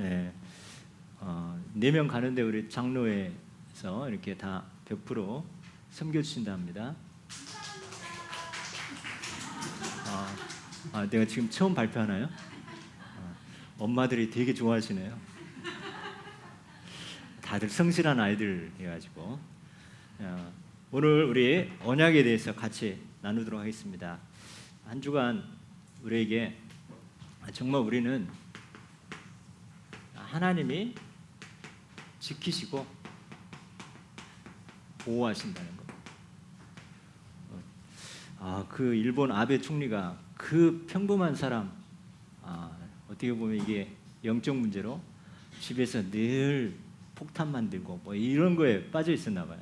예, 4명 가는데 우리 장로회에서 이렇게 다 100% 섬겨주신다 합니다. 내가 지금 처음 발표하나요? 엄마들이 되게 좋아하시네요. 다들 성실한 아이들 해가지고 오늘 우리 언약에 대해서 같이 나누도록 하겠습니다. 한 주간 우리에게 정말 우리는 하나님이 지키시고 보호하신다는 것. 그 일본 아베 총리가 그 평범한 사람, 어떻게 보면 이게 영적 문제로 집에서 늘 폭탄 만들고 뭐 이런 거에 빠져 있었나 봐요.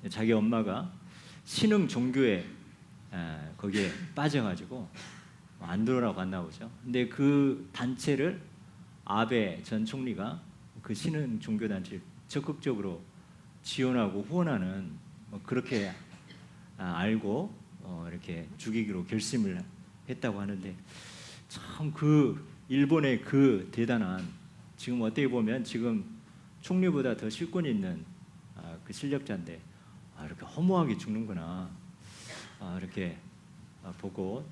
자기 엄마가 신흥 종교에 거기에 빠져가지고 안 들어오라고 갔나 보죠. 근데 그 단체를 아베 전 총리가 그 신흥 종교 단체를 적극적으로 지원하고 후원하는 그렇게 알고 이렇게 죽이기로 결심을 했다고 하는데, 참 그 일본의 그 대단한, 지금 어떻게 보면 지금 총리보다 더 실권 있는 그 실력자인데 이렇게 허무하게 죽는구나 이렇게 보고,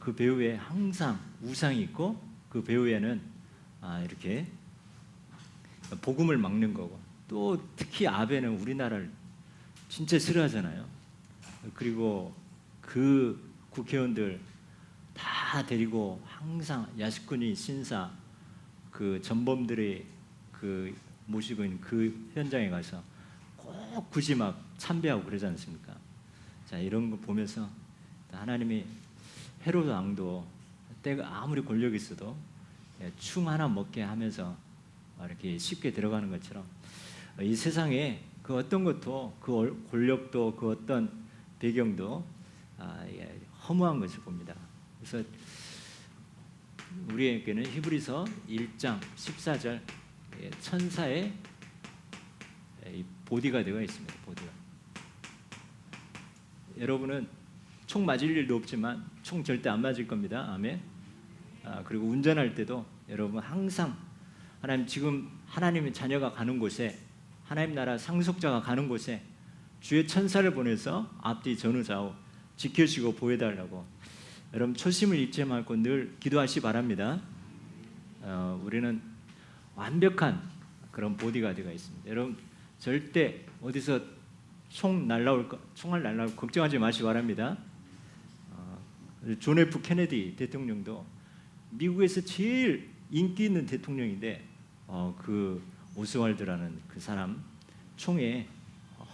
그 배우에 항상 우상이 있고 그 배우에는 이렇게 복음을 막는 거고, 또 특히 아베는 우리나라를 진짜 싫어하잖아요. 그리고 그 국회의원들 다 데리고 항상 야식꾼이 신사 그 전범들의 그 모시고 있는 그 현장에 가서 꼭 굳이 막 참배하고 그러지 않습니까? 자, 이런 거 보면서 하나님이 헤로드 왕도 때가 아무리 권력이 있어도 충 하나 먹게 하면서 이렇게 쉽게 들어가는 것처럼 이 세상에 그 어떤 것도, 그 권력도, 그 어떤 배경도 허무한 것을 봅니다. 그래서 우리에게는 히브리서 1장 14절 천사의 보디가드가 있습니다. 보디가드. 여러분은 총 맞을 일도 없지만 총 절대 안 맞을 겁니다. 아멘. 그리고 운전할 때도 여러분 항상 지금 하나님의 자녀가 가는 곳에, 하나님 나라 상속자가 가는 곳에 주의 천사를 보내서 앞뒤 전후 좌우 지켜주시고 보호해달라고 여러분 초심을 잊지 말고 늘 기도하시 바랍니다. 우리는 완벽한 그런 보디가드가 있습니다. 여러분 절대 어디서 총알 날라올 걱정하지 마시기 바랍니다. 존 F 케네디 대통령도 미국에서 제일 인기 있는 대통령인데 그 오스왈드라는 그 사람 총에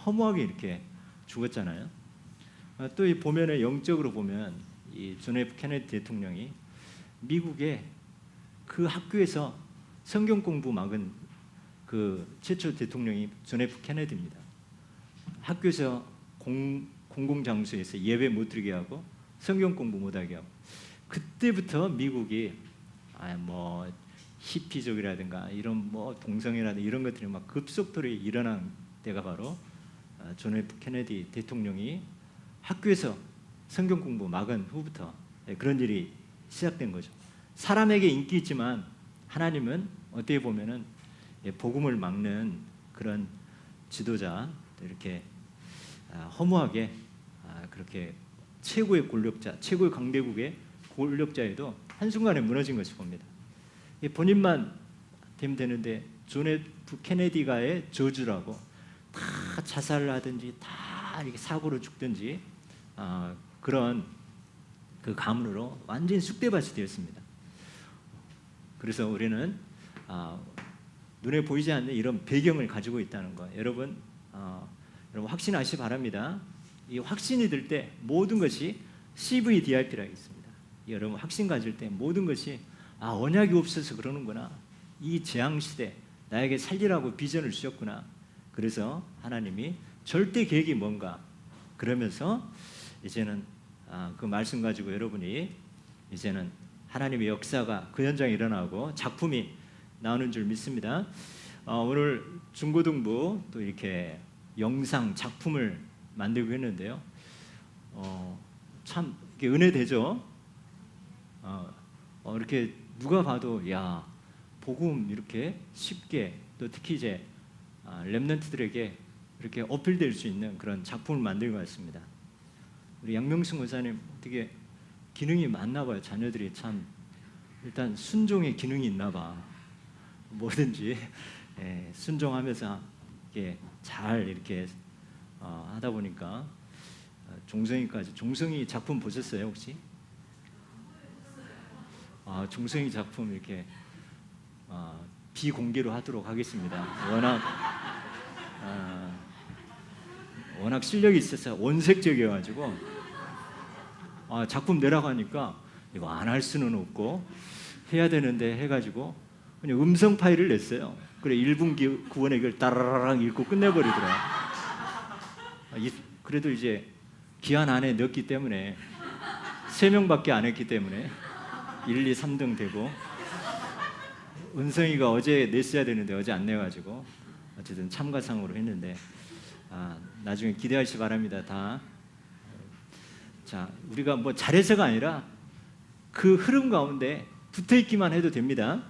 허무하게 이렇게 죽었잖아요. 또 이 보면은 영적으로 보면 이 존 F 케네디 대통령이 미국의 그 학교에서 성경 공부 막은 그 최초 대통령이 존 F 케네디입니다. 학교에서 공공장소에서 예배 못 드리게 하고 성경 공부 못하게 하고, 그때부터 미국이 뭐 히피족이라든가 이런 뭐 동성애라든가 이런 것들이 막 급속도로 일어난 때가 바로 존 F 케네디 대통령이 학교에서 성경 공부 막은 후부터 그런 일이 시작된 거죠. 사람에게 인기 있지만 하나님은 어떻게 보면은 복음을 막는 그런 지도자, 이렇게 허무하게 그렇게 최고의 권력자, 최고의 강대국의 권력자에도 한순간에 무너진 것을 봅니다. 본인만 되면 되는데 존 F 케네디가의 저주라고 다 자살을 하든지 다 이렇게 사고로 죽든지 그런 그 가문으로 완전히 쑥대밭이 되었습니다. 그래서 우리는 눈에 보이지 않는 이런 배경을 가지고 있다는 거, 여러분 확신하시기 바랍니다. 이 확신이 들 때 모든 것이 CVDIP라고 있습니다. 여러분 확신 가질 때 모든 것이 언약이 없어서 그러는구나, 이 재앙 시대 나에게 살리라고 비전을 주셨구나, 그래서 하나님이 절대 계획이 뭔가, 그러면서 이제는 그 말씀 가지고 여러분이 이제는 하나님의 역사가 그 현장에 일어나고 작품이 나오는 줄 믿습니다. 오늘 중고등부 또 이렇게 영상 작품을 만들고 했는데요. 참 이게 은혜되죠. 이렇게 누가 봐도 야 복음 이렇게 쉽게 또 특히 이제 렘넌트들에게 이렇게 어필될 수 있는 그런 작품을 만들고 왔습니다. 우리 양명승 권사님 되게 기능이 많나 봐요. 자녀들이 참 일단 순종의 기능이 있나 봐. 뭐든지 순종하면서 이렇게 잘 이렇게 하다 보니까 종성이까지. 종성이 작품 보셨어요 혹시? 종성이 작품 이렇게 비공개로 하도록 하겠습니다. 워낙 실력이 있어서 원색적이어가지고 작품 내라고 하니까 이거 안 할 수는 없고 해야 되는데 해가지고 그냥 음성 파일을 냈어요. 그래 1분 9분에 이걸 따라랑 읽고 끝내버리더라. 그래도 이제 기한 안에 넣었기 때문에 3명밖에 안 했기 때문에 1, 2, 3등 되고, 은성이가 어제 냈어야 되는데 어제 안 내가지고 어쨌든 참가상으로 했는데 나중에 기대하시기 바랍니다. 다. 자, 우리가 뭐 잘해서가 아니라 그 흐름 가운데 붙어 있기만 해도 됩니다.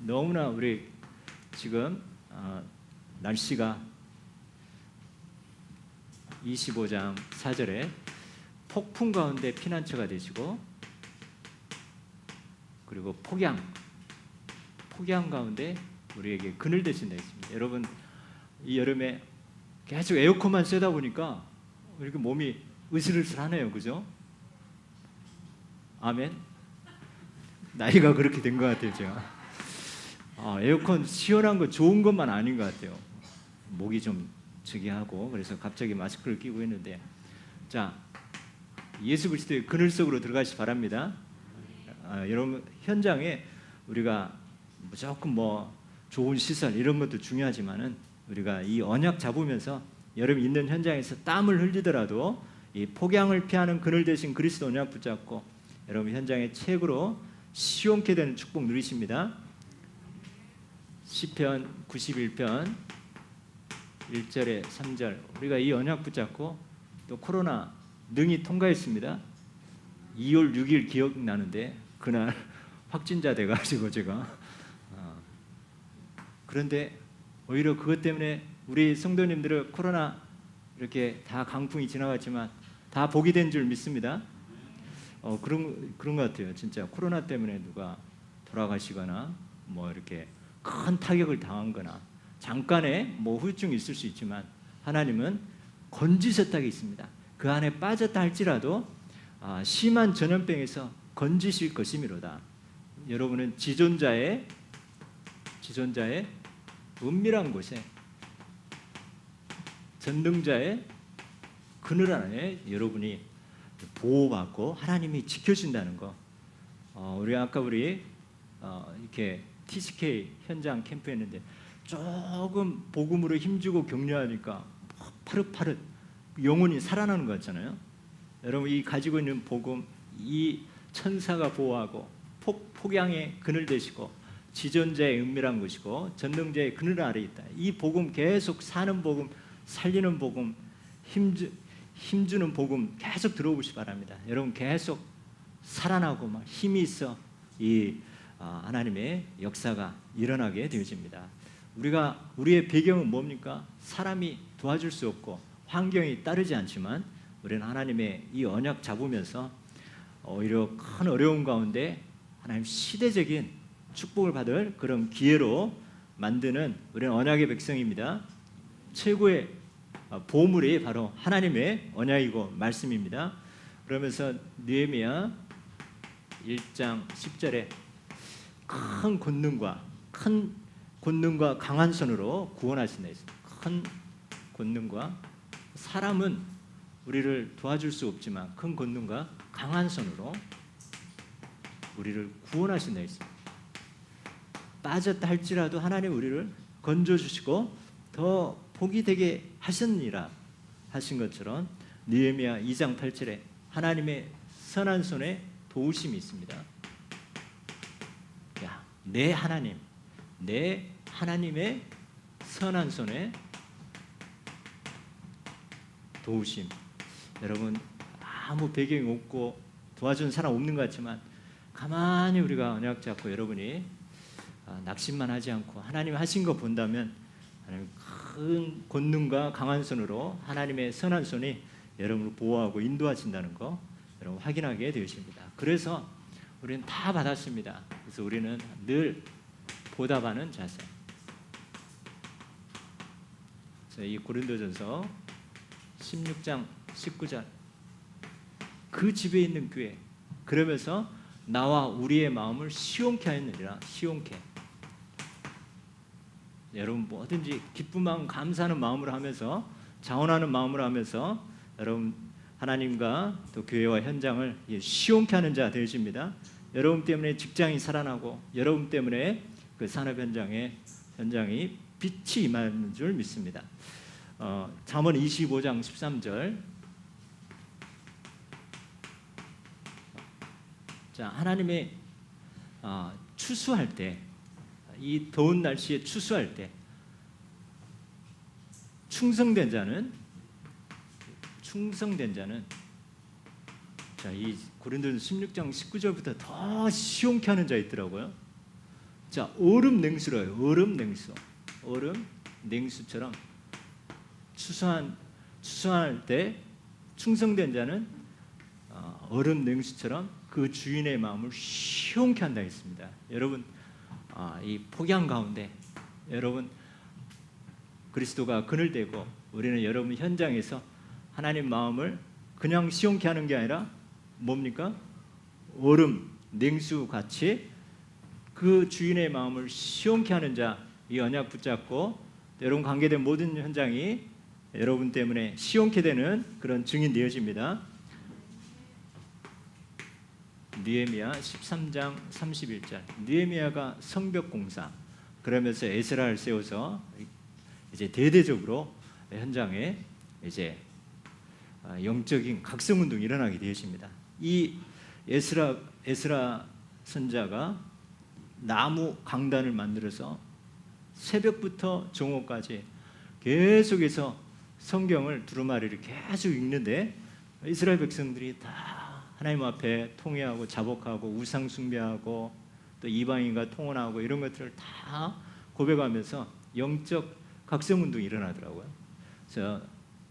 너무나 우리 지금 날씨가 25장 4절에 폭풍 가운데 피난처가 되시고, 그리고 폭양 가운데 우리에게 그늘 되신다 했습니다. 여러분 이 여름에 계속 에어컨만 쐬다 보니까 이렇게 몸이 으슬으슬하네요, 그죠? 아멘. 나이가 그렇게 된 것 같아요, 제가. 에어컨 시원한 거 좋은 것만 아닌 것 같아요. 목이 좀 저기 하고, 그래서 갑자기 마스크를 끼고 있는데, 자, 예수 그리스도의 그늘 속으로 들어가시 바랍니다. 여러분 현장에 우리가 무조건 뭐 좋은 시설 이런 것도 중요하지만은 우리가 이 언약 잡으면서 여러분 있는 현장에서 땀을 흘리더라도 이 폭양을 피하는 그늘 대신 그리스도 언약 붙잡고 여러분 현장의 책으로 시원케 되는 축복 누리십니다. 시편 91편 1절에 3절, 우리가 이 언약 붙잡고 또 코로나 능히 통과했습니다. 2월 6일 기억나는데 그날 확진자 돼가지고 제가 그런데 오히려 그것 때문에 우리 성도님들은 코로나 이렇게 다 강풍이 지나갔지만 다 복이 된 줄 믿습니다. 그런 것 같아요. 진짜 코로나 때문에 누가 돌아가시거나 뭐 이렇게 큰 타격을 당한거나 잠깐의 뭐 후유증이 있을 수 있지만 하나님은 건지셨다고 있습니다. 그 안에 빠졌다 할지라도 심한 전염병에서 건지실 것이미로다. 여러분은 지존자의 은밀한 곳에 전능자의 그늘 안에 여러분이 보호받고 하나님이 지켜준다는 거. 우리 아까 이렇게 TCK 현장 캠프했는데 조금 복음으로 힘주고 격려하니까 파릇파릇 영혼이 살아나는 것 같잖아요. 여러분 이 가지고 있는 복음, 이 천사가 보호하고 폭양의 그늘 되시고 지존자의 은밀한 곳이고 전능자의 그늘 아래 있다. 이 복음 계속 사는 복음, 살리는 복음, 힘주는 복음 계속 들어보시기 바랍니다. 여러분 계속 살아나고 막 힘이 있어 이 하나님의 역사가 일어나게 되어집니다. 우리의 배경은 뭡니까? 사람이 도와줄 수 없고 환경이 따르지 않지만 우리는 하나님의 이 언약 잡으면서 오히려 큰 어려움 가운데 하나님 시대적인 축복을 받을 그런 기회로 만드는 우리는 언약의 백성입니다. 최고의 보물이 바로 하나님의 언약이고 말씀입니다. 그러면서 느헤미야 1장 10절에 큰 권능과 강한 손으로 구원하신다 했습니다. 큰 권능과, 사람은 우리를 도와줄 수 없지만 큰 권능과 강한 손으로 우리를 구원하신다 했습니다. 빠졌다 할지라도 하나님 우리를 건져주시고 더 복이 되게 하셨느니라 하신 것처럼 느헤미야 2장 8절에 하나님의 선한 손에 도우심이 있습니다. 내 하나님의 선한 손에 도우심. 여러분 아무 배경이 없고 도와준 사람 없는 것 같지만 가만히 우리가 언약 잡고 여러분이 낙심만 하지 않고 하나님 하신 거 본다면 하나님 큰 권능과 강한 손으로 하나님의 선한 손이 여러분을 보호하고 인도하신다는 거 여러분 확인하게 되십니다. 그래서 우리는 다 받았습니다. 그래서 우리는 늘 보답하는 자세. 이 고린도전서 16장 19절 그 집에 있는 교회 그러면서 나와 우리의 마음을 시원케 하였느니라. 시원케. 여러분 뭐든지 기쁜 마음 감사하는 마음으로 하면서 자원하는 마음으로 하면서 여러분 하나님과 또 교회와 현장을 시원케 하는 자 되십니다. 여러분 때문에 직장이 살아나고 여러분 때문에 그 산업 현장이 빛이 임하는 줄 믿습니다. 잠언 25장 13절. 자, 하나님의 추수할 때, 이 더운 날씨에 추수할 때 충성된 자는 자, 이 고린도전 16장 19절부터 더 시원케 하는 자 있더라고요. 자, 얼음 냉수로요. 얼음 냉수처럼 추수할 때 충성된 자는 얼음 냉수처럼 그 주인의 마음을 시원케 한다 했습니다. 여러분 이 폭양 가운데 여러분 그리스도가 그늘 되고 우리는 여러분 현장에서 하나님 마음을 그냥 시원케 하는 게 아니라 뭡니까? 얼음 냉수 같이 그 주인의 마음을 시원케 하는 자, 이 언약 붙잡고 여러분 관계된 모든 현장이 여러분 때문에 시원케 되는 그런 증인 되어집니다. 느헤미야 13장 31절. 느헤미야가 성벽 공사 그러면서 에스라를 세워서 이제 대대적으로 현장에 이제 영적인 각성 운동이 일어나게 되십니다. 이 에스라 선자가 나무 강단을 만들어서 새벽부터 정오까지 계속해서 성경을 두루마리를 계속 읽는데 이스라엘 백성들이 다 하나님 앞에 통회하고 자복하고 우상 숭배하고 또 이방인과 통혼하고 이런 것들을 다 고백하면서 영적 각성 운동이 일어나더라고요.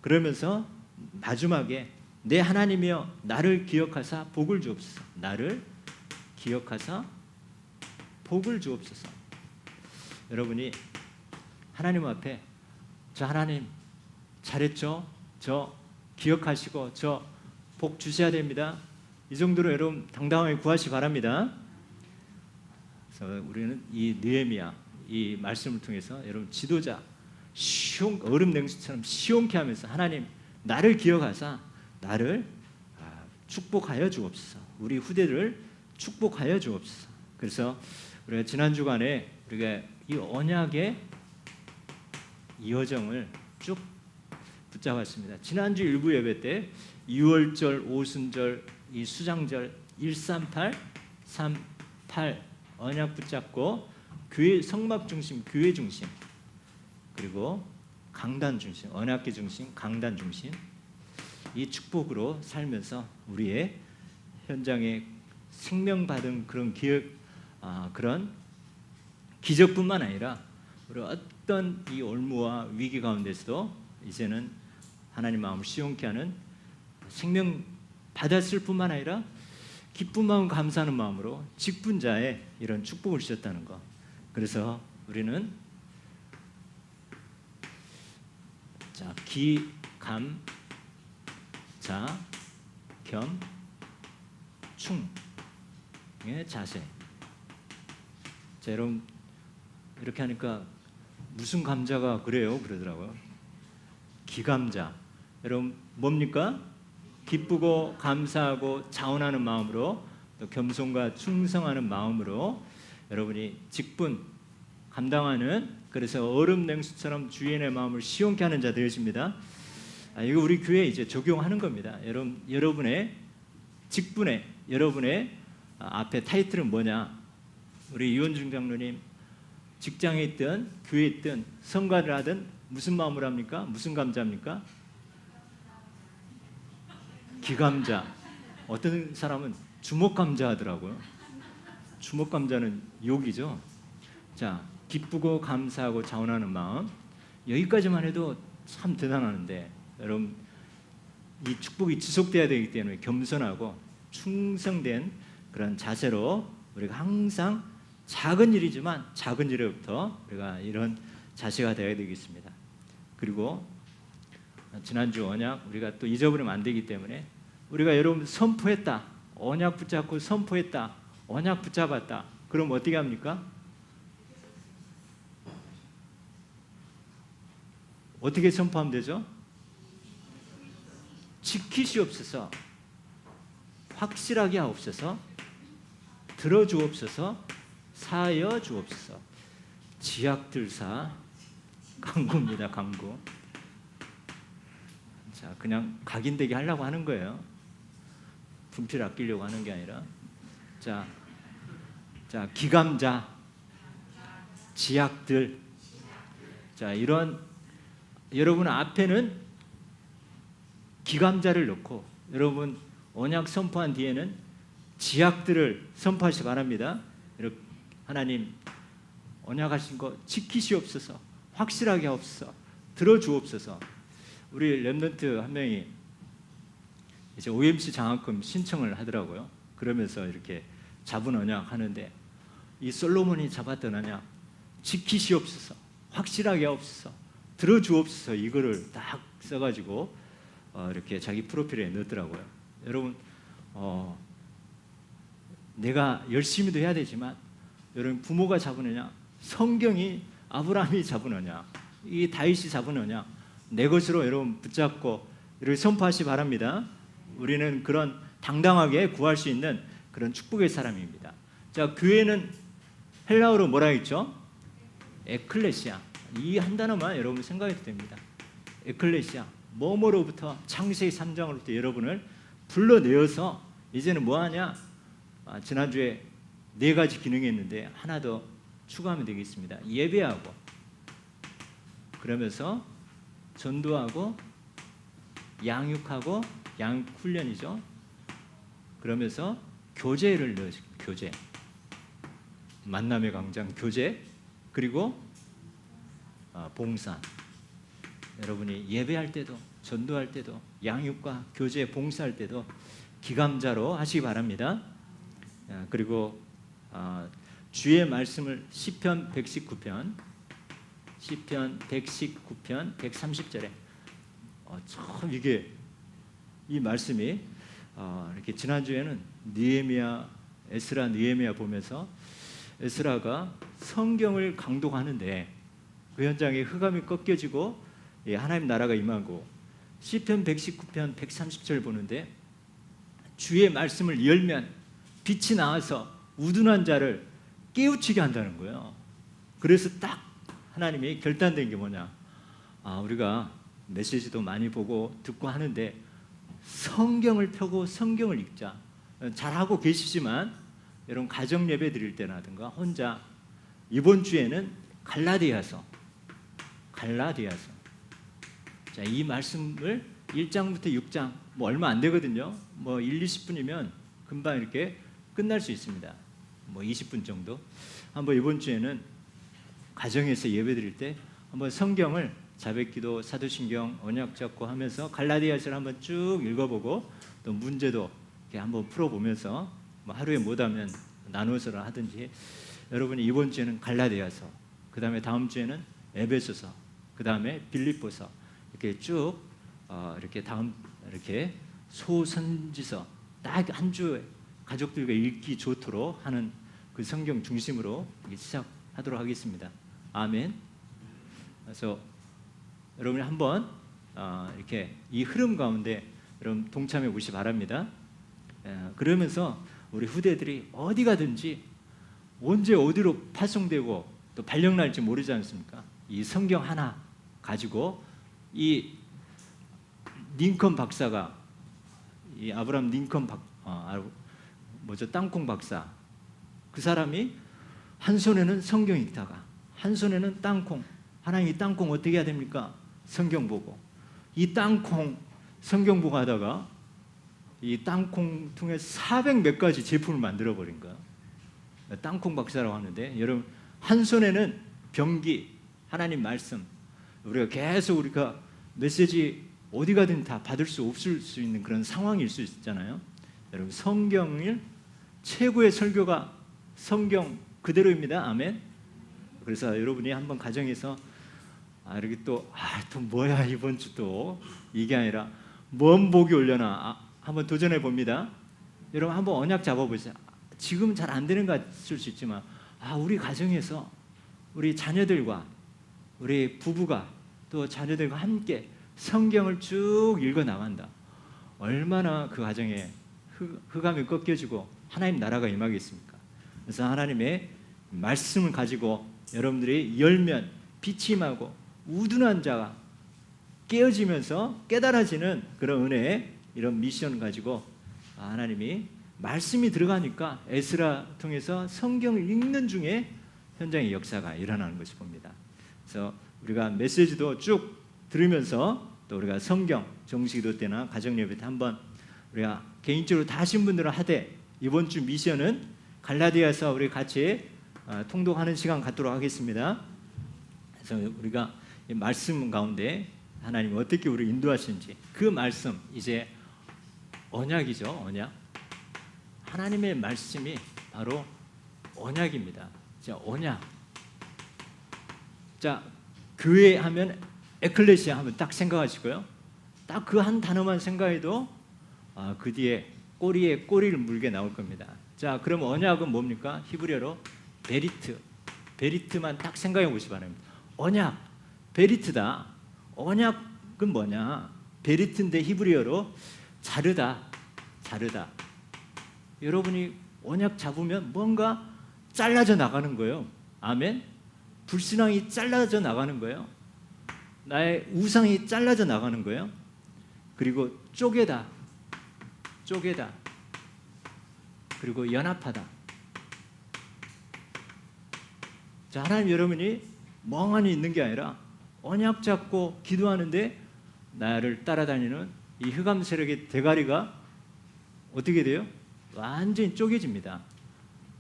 그러면서 마지막에 내 하나님이여 나를 기억하사 복을 주옵소서. 나를 기억하사 복을 주옵소서. 여러분이 하나님 앞에 저 하나님 잘했죠? 저 기억하시고 저 복 주셔야 됩니다. 이 정도로 여러분 당당하게 구하시 바랍니다. 그래서 우리는 이 느헤미야 이 말씀을 통해서 여러분 지도자 얼음 냉수처럼 시원케 하면서 하나님 나를 기억하사 나를 축복하여 주옵소서. 우리 후대를 축복하여 주옵소서. 그래서 우리가 지난 주간에 우리가 이 언약의 이 여정을 쭉 붙잡았습니다. 지난주 일부 예배 때 6월절, 오순절, 이 수장절 138, 38 언약 붙잡고 교회 성막 중심, 교회 중심 그리고 강단 중심, 언약계 중심, 강단 중심 이 축복으로 살면서 우리의 현장에 생명받은 그런 그런 기적뿐만 아니라 우리 어떤 이 올무와 위기 가운데서도 이제는 하나님 마음을 시원케 하는 생명 받았을 뿐만 아니라 기쁜 마음 감사하는 마음으로 직분자의 이런 축복을 주셨다는 것. 그래서 우리는 자, 기, 감, 자, 겸, 충의 자세. 자, 여러분 이렇게 하니까 무슨 감자가 그래요? 그러더라고요. 기감자. 여러분 뭡니까? 기쁘고 감사하고 자원하는 마음으로 또 겸손과 충성하는 마음으로 여러분이 직분 감당하는 그래서 얼음 냉수처럼 주인의 마음을 시원케 하는 자 되십니다. 이거 우리 교회에 이제 적용하는 겁니다. 여러분의 직분에 여러분의 앞에 타이틀은 뭐냐? 우리 이원중 장로님 직장에 있든 교회에 있든 성가를 하든 무슨 마음으로 합니까? 무슨 감자입니까? 기감자. 어떤 사람은 주먹감자 하더라고요. 주먹 감자는 욕이죠. 자, 기쁘고 감사하고 자원하는 마음, 여기까지만 해도 참 대단하는데, 여러분 이 축복이 지속돼야 되기 때문에 겸손하고 충성된 그런 자세로 우리가 항상 작은 일이지만 작은 일에부터 우리가 이런 자세가 되어야 되겠습니다. 그리고 지난주 언약 우리가 또 잊어버리면 안 되기 때문에, 우리가 여러분 선포했다, 언약 붙잡고 선포했다, 언약 붙잡았다, 그럼 어떻게 합니까? 어떻게 선포하면 되죠? 지키시옵소서, 확실하게 하옵소서, 들어주옵소서, 사하여 주옵소서. 지약들사 강구입니다. 강구. 자, 그냥 각인되게 하려고 하는 거예요. 분필 아끼려고 하는 게 아니라. 자, 기감자, 지약들. 자, 이런 여러분 앞에는 기감자를 넣고, 여러분 언약 선포한 뒤에는 지약들을 선포하시기 바랍니다. 이렇게 하나님 언약하신 거 지키시옵소서, 확실하게 하옵소서, 들어주옵소서. 우리 랩런트 한 명이 이제 OMC 장학금 신청을 하더라고요. 그러면서 이렇게 잡은 언약 하는데, 이 솔로몬이 잡았던 언약 지키시옵소서, 확실하게 하옵소서, 들어주옵소서, 이거를 딱 써가지고 이렇게 자기 프로필에 넣었더라고요. 여러분 내가 열심히도 해야 되지만, 여러분 부모가 잡은 언약, 성경이 아브라함이 잡은 언약, 이 다윗이 잡은 언약, 내 것으로 여러분 붙잡고 이렇게 선포하시 바랍니다. 우리는 그런 당당하게 구할 수 있는 그런 축복의 사람입니다. 자, 교회는 헬라어로 뭐라 했죠? 에클레시아. 이 한 단어만 여러분 생각해도 됩니다. 에클레시아, 뭐뭐로부터, 창세기 3장으로부터 여러분을 불러내어서 이제는 뭐하냐? 지난주에 4가지 기능이 있는데 하나 더 추가하면 되겠습니다. 예배하고, 그러면서 전도하고, 양육하고, 양육 훈련이죠. 그러면서 교제를 넣으시고, 교제, 만남의 광장 교제, 그리고 봉사. 여러분이 예배할 때도, 전도할 때도, 양육과 교제, 봉사할 때도 기감자로 하시기 바랍니다. 그리고 주의 말씀을 시편 119편 130절에 참 이게 이 말씀이 이렇게 지난주에는 느헤미야, 에스라, 느헤미야 보면서 에스라가 성경을 강독하는데 그 현장에 흑암이 꺾여지고 하나님 나라가 임하고, 시편 119편 130절 보는데 주의 말씀을 열면 빛이 나와서 우둔한 자를 깨우치게 한다는 거예요. 그래서 딱 하나님이 결단된 게 뭐냐? 우리가 메시지도 많이 보고 듣고 하는데 성경을 펴고 성경을 읽자. 잘하고 계시지만 여러분 가정 예배 드릴 때라든가 혼자, 이번 주에는 갈라디아서. 자, 이 말씀을 1장부터 6장 뭐 얼마 안 되거든요. 뭐 1, 20분이면 금방 이렇게 끝날 수 있습니다. 뭐 20분 정도. 한번 이번 주에는 가정에서 예배 드릴 때 한번 성경을 자백기도, 사도신경, 언약 잡고 하면서 갈라디아서를 한번 쭉 읽어보고, 또 문제도 이렇게 한번 풀어보면서 뭐 하루에 못하면 나누어서 하든지, 여러분이 이번 주에는 갈라디아서, 그 다음에 다음 주에는 에베소서, 그 다음에 빌립보서, 이렇게 쭉 이렇게 다음 이렇게 소선지서 딱 한 주에 가족들과 읽기 좋도록 하는 그 성경 중심으로 시작하도록 하겠습니다. 아멘. 그래서 여러분이 한번 이렇게 이 흐름 가운데 여러분 동참해 보시기 바랍니다. 그러면서 우리 후대들이 어디 가든지 언제 어디로 파송되고 또 발령 날지 모르지 않습니까? 이 성경 하나 가지고 이 링컨 박사가, 이 아브라함 링컨 땅콩 박사, 그 사람이 한 손에는 성경 읽다가 한 손에는 땅콩, 하나님 이 땅콩 어떻게 해야 됩니까? 성경 보고, 이 땅콩 성경 보고 하다가 이 땅콩 통해 400 몇 가지 제품을 만들어 버린 거야. 땅콩 박사라고 하는데, 여러분 한 손에는 병기, 하나님 말씀, 우리가 계속 우리가 메시지 어디 가든 다 받을 수 없을 수 있는 그런 상황일 수 있잖아요. 여러분 성경을 최고의 설교가 성경 그대로입니다. 아멘. 그래서 여러분이 한번 가정에서 이렇게 또 뭐야 이번 주 또 이게 아니라 뭔 복이 올려나 한번 도전해 봅니다. 여러분 한번 언약 잡아보세요. 지금 잘 안 되는 것 같을 수 있지만 우리 가정에서 우리 자녀들과 우리 부부가 또 자녀들과 함께 성경을 쭉 읽어 나간다. 얼마나 그 가정에 흑암이 꺾여지고 하나님 나라가 임하겠습니까? 그래서 하나님의 말씀을 가지고 여러분들이 열면 빛이 임하고 우둔한 자가 깨어지면서 깨달아지는 그런 은혜의 이런 미션을 가지고 하나님이 말씀이 들어가니까 에스라 통해서 성경을 읽는 중에 현장의 역사가 일어나는 것을 봅니다. 그래서 우리가 메시지도 쭉 들으면서 또 우리가 성경 정식기도 때나 가정예배 때 한번 우리가 개인적으로 다 하신 분들은 하되, 이번 주 미션은 갈라디아서 우리 같이 통독하는 시간 갖도록 하겠습니다. 그래서 우리가 이 말씀 가운데 하나님이 어떻게 우리를 인도하시는지, 그 말씀, 이제 언약이죠. 언약. 하나님의 말씀이 바로 언약입니다. 자, 언약. 자, 교회 하면 에클레시아 하면 딱 생각하시고요. 딱 그 한 단어만 생각해도 그 뒤에 꼬리에 꼬리를 물게 나올 겁니다. 자, 그럼 언약은 뭡니까? 히브리어로 베리트. 베리트만 딱 생각해 보시기 바랍니다. 언약, 베리트다. 언약은 뭐냐? 베리트인데 히브리어로 자르다. 자르다. 여러분이 언약 잡으면 뭔가 잘라져 나가는 거예요. 아멘. 불신앙이 잘라져 나가는 거예요. 나의 우상이 잘라져 나가는 거예요. 그리고 쪼개다. 쪼개다. 그리고 연합하다. 자, 하나님 여러분이 멍하니 있는 게 아니라 언약 잡고 기도하는데 나를 따라다니는 이 흑암 세력의 대가리가 어떻게 돼요? 완전히 쪼개집니다.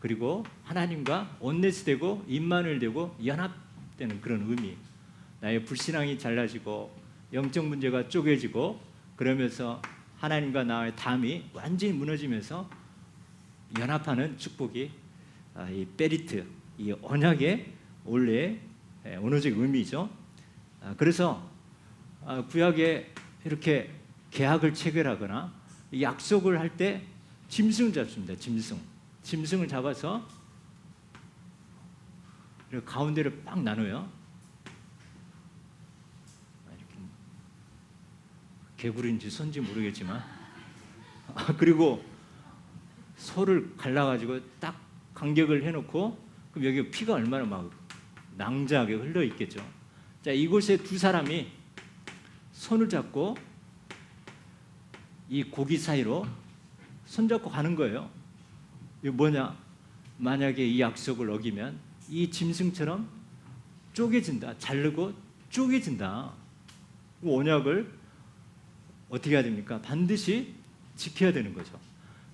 그리고 하나님과 온네스되고 임마누엘 되고 연합되는 그런 의미. 나의 불신앙이 잘라지고 영적 문제가 쪼개지고 그러면서 하나님과 나의 담이 완전히 무너지면서 연합하는 축복이 이 베리트, 이 언약의 원래 언어적 의미죠. 그래서 구약에 이렇게 계약을 체결하거나 약속을 할 때 짐승을 잡습니다. 짐승을 잡아서 이렇게 가운데를 빡 나눠요. 이렇게 개구리인지 손인지 모르겠지만 그리고 소를 갈라가지고 딱 간격을 해놓고 그럼 여기 피가 얼마나 막 낭자하게 흘러 있겠죠. 자, 이곳에 두 사람이 손을 잡고 이 고기 사이로 손잡고 가는 거예요. 이게 뭐냐? 만약에 이 약속을 어기면 이 짐승처럼 쪼개진다. 자르고 쪼개진다. 언약을 어떻게 해야 됩니까? 반드시 지켜야 되는 거죠.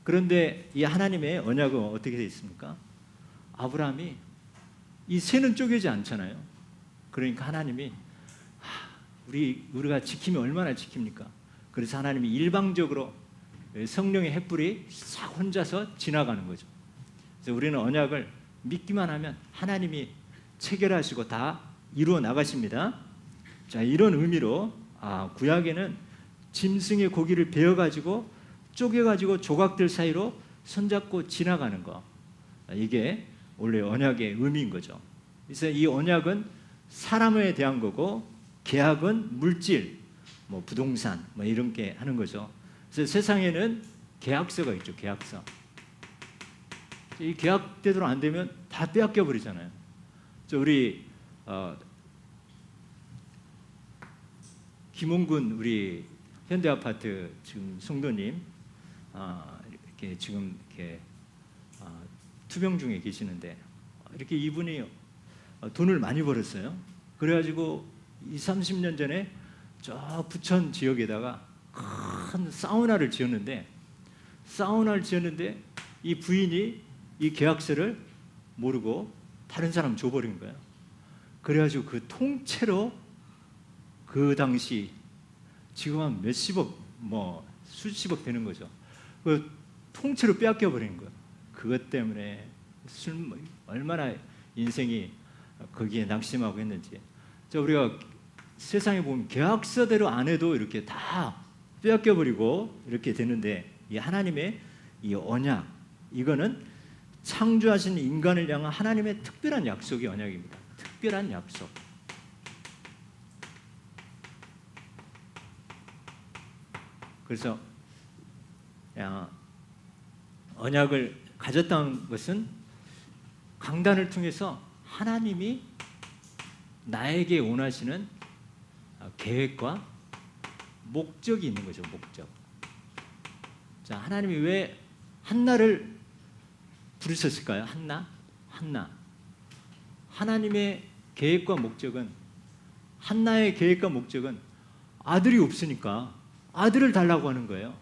그런데 이 하나님의 언약은 어떻게 되어 있습니까? 아브라함이 이 새는 쪼개지 않잖아요. 그러니까 하나님이 우리가 지키면 얼마나 지킵니까? 그래서 하나님이 일방적으로 성령의 횃불이 싹 혼자서 지나가는 거죠. 그래서 우리는 언약을 믿기만 하면 하나님이 체결하시고 다 이루어 나가십니다. 자, 이런 의미로 구약에는 짐승의 고기를 베어가지고 쪼개가지고 조각들 사이로 손잡고 지나가는 거, 이게 원래 언약의 의미인 거죠. 그래서 이 언약은 사람에 대한 거고 계약은 물질, 뭐 부동산, 뭐 이런 게 하는 거죠. 그래서 세상에는 계약서가 있죠. 계약서. 이 계약대로 안 되면 다 빼앗겨 버리잖아요. 우리 김홍군 우리 현대아파트 지금 성도님 이렇게 지금 이렇게 투병 중에 계시는데 이렇게 이분이 돈을 많이 벌었어요. 그래가지고 20-30년 전에 저 부천 지역에다가 큰 사우나를 지었는데 이 부인이 이 계약서를 모르고 다른 사람 줘버린 거예요. 그래가지고 그 통째로 그 당시 지금 한 몇십억, 뭐 수십억 되는 거죠. 그 통째로 빼앗겨 버린 거예요. 그것 때문에 얼마나 인생이 거기에 낙심하고 했는지. 우리가 세상에 보면 계약서대로 안 해도 이렇게 다 빼앗겨 버리고 이렇게 되는데, 이 하나님의 이 언약, 이거는 창조하신 인간을 향한 하나님의 특별한 약속이 언약입니다. 특별한 약속. 그래서 언약을 가졌다는 것은 강단을 통해서 하나님이 나에게 원하시는 계획과 목적이 있는 거죠. 목적. 자, 하나님이 왜 한나를 부르셨을까요? 한나. 하나님의 계획과 목적은, 한나의 계획과 목적은 아들이 없으니까 아들을 달라고 하는 거예요.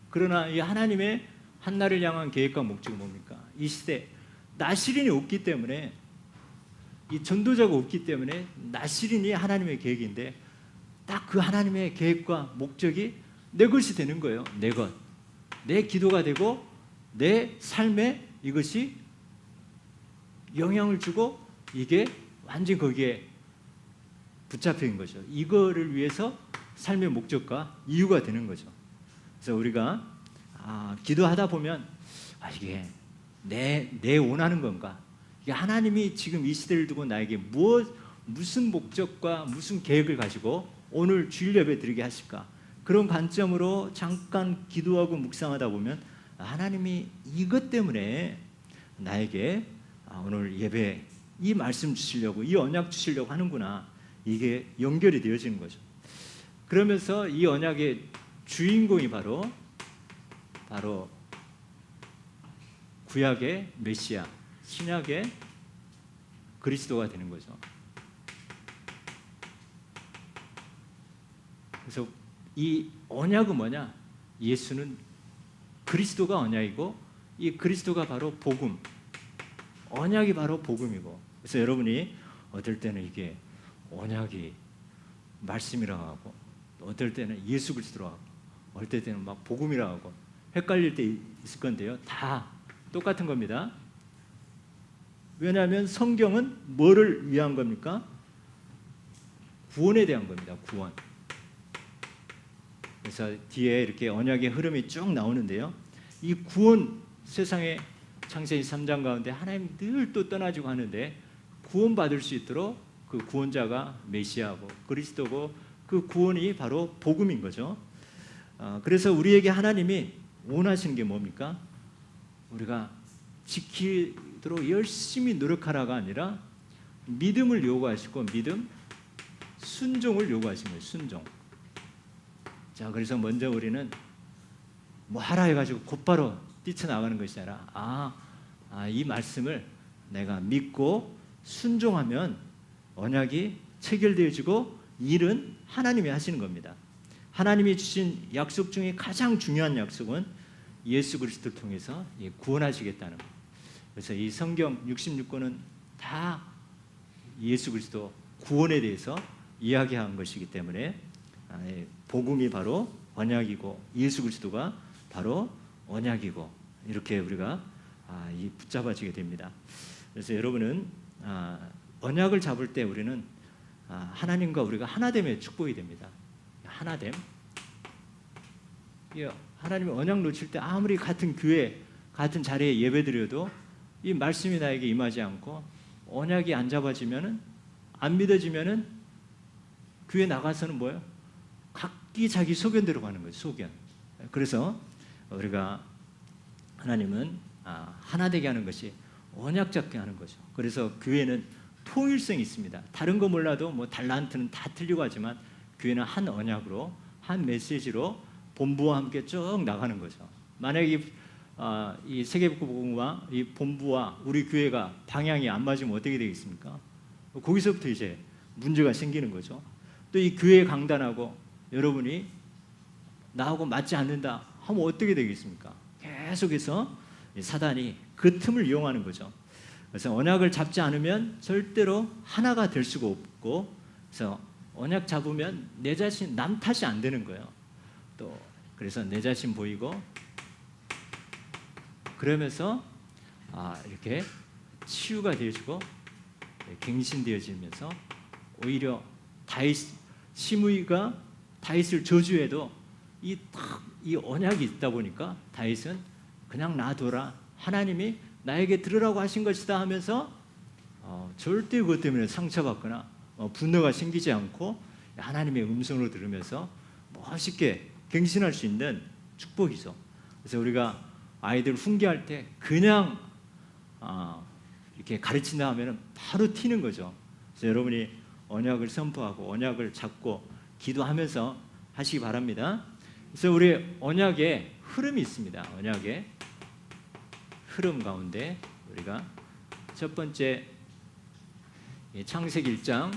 그러나 이 하나님의 한나를 향한 계획과 목적은 뭡니까? 이 시대 나실인이 없기 때문에, 이 전도자가 없기 때문에 나실인이 하나님의 계획인데, 딱 그 하나님의 계획과 목적이 내 것이 되는 거예요. 내 것, 내 기도가 되고 내 삶에 이것이 영향을 주고, 이게 완전히 거기에 붙잡힌 거죠. 이거를 위해서 삶의 목적과 이유가 되는 거죠. 그래서 우리가 기도하다 보면 이게 내 원하는 건가? 이게 하나님이 지금 이 시대를 두고 나에게 무슨 목적과 무슨 계획을 가지고 오늘 주일 예배 드리게 하실까? 그런 관점으로 잠깐 기도하고 묵상하다 보면 하나님이 이것 때문에 나에게 오늘 예배 이 말씀 주시려고, 이 언약 주시려고 하는구나. 이게 연결이 되어지는 거죠. 그러면서 이 언약의 주인공이 바로 구약의 메시아, 신약의 그리스도가 되는 거죠. 그래서 이 언약은 뭐냐? 예수는 그리스도가 언약이고, 이 그리스도가 바로 복음, 언약이 바로 복음이고. 그래서 여러분이 어떨 때는 이게 언약이 말씀이라고 하고, 어떨 때는 예수 그리스도라고 하고, 어떨 때는 막 복음이라고 하고 헷갈릴 때 있을 건데요. 다 똑같은 겁니다. 왜냐하면 성경은 뭐를 위한 겁니까? 구원에 대한 겁니다. 구원. 그래서 뒤에 이렇게 언약의 흐름이 쭉 나오는데요. 이 구원, 세상의 창세기 3장 가운데 하나님 늘 또 떠나지고 하는데, 구원받을 수 있도록 그 구원자가 메시아고 그리스도고, 그 구원이 바로 복음인 거죠. 그래서 우리에게 하나님이 원하시는 게 뭡니까? 우리가 지키도록 열심히 노력하라가 아니라 믿음을 요구하시고, 순종을 요구하시는 거예요. 순종. 자, 그래서 먼저 우리는 뭐 하라 해가지고 곧바로 뛰쳐나가는 것이 아니라 이 말씀을 내가 믿고 순종하면 언약이 체결되어지고, 일은 하나님이 하시는 겁니다. 하나님이 주신 약속 중에 가장 중요한 약속은 예수 그리스도를 통해서 구원하시겠다는 것. 그래서 이 성경 66권은 다 예수 그리스도 구원에 대해서 이야기한 것이기 때문에 복음이 바로 언약이고 예수 그리스도가 바로 언약이고, 이렇게 우리가 붙잡아지게 됩니다. 그래서 여러분은 언약을 잡을 때 우리는 하나님과 우리가 하나됨의 축복이 됩니다. 하나됨. 하나님이 언약 놓칠 때 아무리 같은 교회, 같은 자리에 예배드려도 이 말씀이 나에게 임하지 않고 언약이 안 잡아지면은, 안 믿어지면은 교회 나가서는 뭐예요? 각기 자기 소견대로 가는 거예요. 소견. 그래서 우리가 하나님은 하나 되게 하는 것이 언약 잡게 하는 거죠. 그래서 교회는 통일성이 있습니다. 다른 거 몰라도 뭐 달란트는 다 틀리고 하지만 교회는 한 언약으로, 한 메시지로 본부와 함께 쭉 나가는 거죠. 만약에 이 세계복음과 이 본부와 우리 교회가 방향이 안 맞으면 어떻게 되겠습니까? 거기서부터 이제 문제가 생기는 거죠. 또 이 교회 강단하고 여러분이 나하고 맞지 않는다 하면 어떻게 되겠습니까? 계속해서 사단이 그 틈을 이용하는 거죠. 그래서 언약을 잡지 않으면 절대로 하나가 될 수가 없고, 그래서 언약 잡으면 내 자신 남 탓이 안 되는 거예요. 또 그래서 내 자신 보이고 그러면서 이렇게 치유가 되어지고 갱신되어지면서 오히려 시므이가 다윗을 저주해도 이 언약이 있다 보니까 다윗은 그냥 놔둬라, 하나님이 나에게 들으라고 하신 것이다 하면서 절대 그것 때문에 상처받거나 분노가 생기지 않고 하나님의 음성을 들으면서 멋있게 갱신할 수 있는 축복이죠. 그래서 우리가 아이들 훈계할 때 그냥 이렇게 가르친다 하면 바로 튀는 거죠. 그래서 여러분이 언약을 선포하고 언약을 잡고 기도하면서 하시기 바랍니다. 그래서 우리 언약에 흐름이 있습니다. 언약의 흐름 가운데 우리가 첫 번째 창세기 1장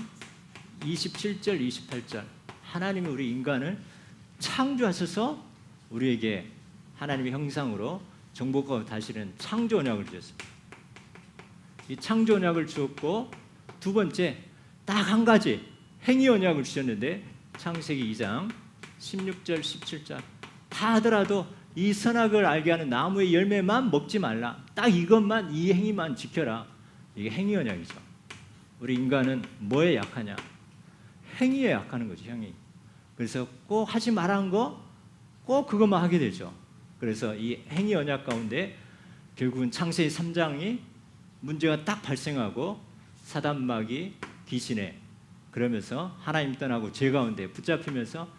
27절 28절, 하나님이 우리 인간을 창조하셔서 우리에게 하나님의 형상으로 정복하고 다스리는 창조 언약을 주셨습니다. 이 창조 언약을 주었고, 두 번째 딱 한 가지 행위 언약을 주셨는데 창세기 2장 16절 17절, 다 하더라도 이 선악을 알게 하는 나무의 열매만 먹지 말라, 딱 이것만, 이 행위만 지켜라. 이게 행위 언약이죠. 우리 인간은 뭐에 약하냐? 행위에 약하는 거죠. 행위. 그래서 꼭 하지 말라는 거 꼭 그것만 하게 되죠. 그래서 이 행위 언약 가운데 결국은 창세기 3장이 문제가 딱 발생하고 사단마귀 귀신에 그러면서 하나님 떠나고 죄 가운데 붙잡히면서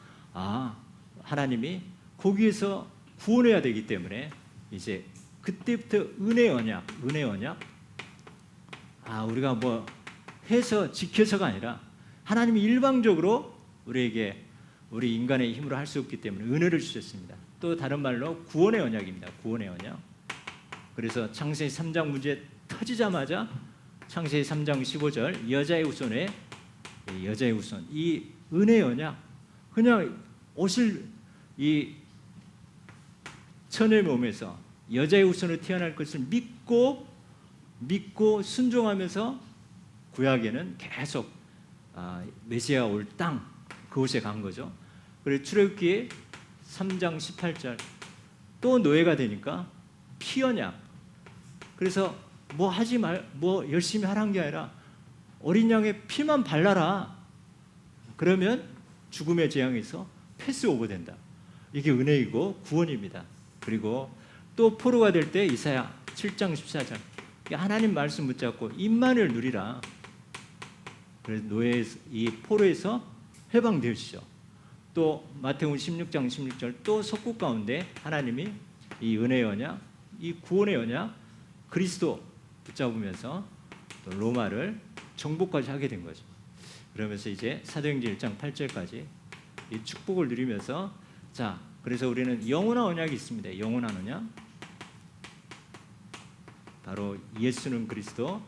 하나님이 거기에서 구원해야 되기 때문에 이제 그때부터 은혜 언약 우리가 뭐 해서 지켜서가 아니라 하나님이 일방적으로 우리에게 우리 인간의 힘으로 할 수 없기 때문에 은혜를 주셨습니다. 또 다른 말로 구원의 언약입니다. 구원의 언약. 그래서 창세기 3장 문제 터지자마자 창세기 3장 15절 여자의 후손, 이 은혜의 언약, 그냥 옷을 이 천의 몸에서 여자의 후손으로 태어날 것을 믿고 순종하면서 구약에는 계속 메시아가 올 땅 그곳에 간 거죠. 그리고 출애굽기 3장 18절 또 노예가 되니까 피 언약. 그래서 뭐 열심히 하라는 게 아니라 어린 양의 피만 발라라. 그러면 죽음의 재앙에서 패스오버 된다. 이게 은혜이고 구원입니다. 그리고 또 포로가 될 때 이사야 7장 14절 하나님 말씀 붙잡고 임만을 누리라. 그래서 이 포로에서 해방되시죠. 또 마태복음 16장 16절 또 석국 가운데 하나님이 이 은혜의 언약, 이 구원의 언약, 그리스도 붙잡으면서 또 로마를 정복까지 하게 된 거죠. 그러면서 이제 사도행전 1장 8절까지 이 축복을 누리면서 그래서 우리는 영원한 언약이 있습니다. 영원한 언약. 바로 예수는 그리스도,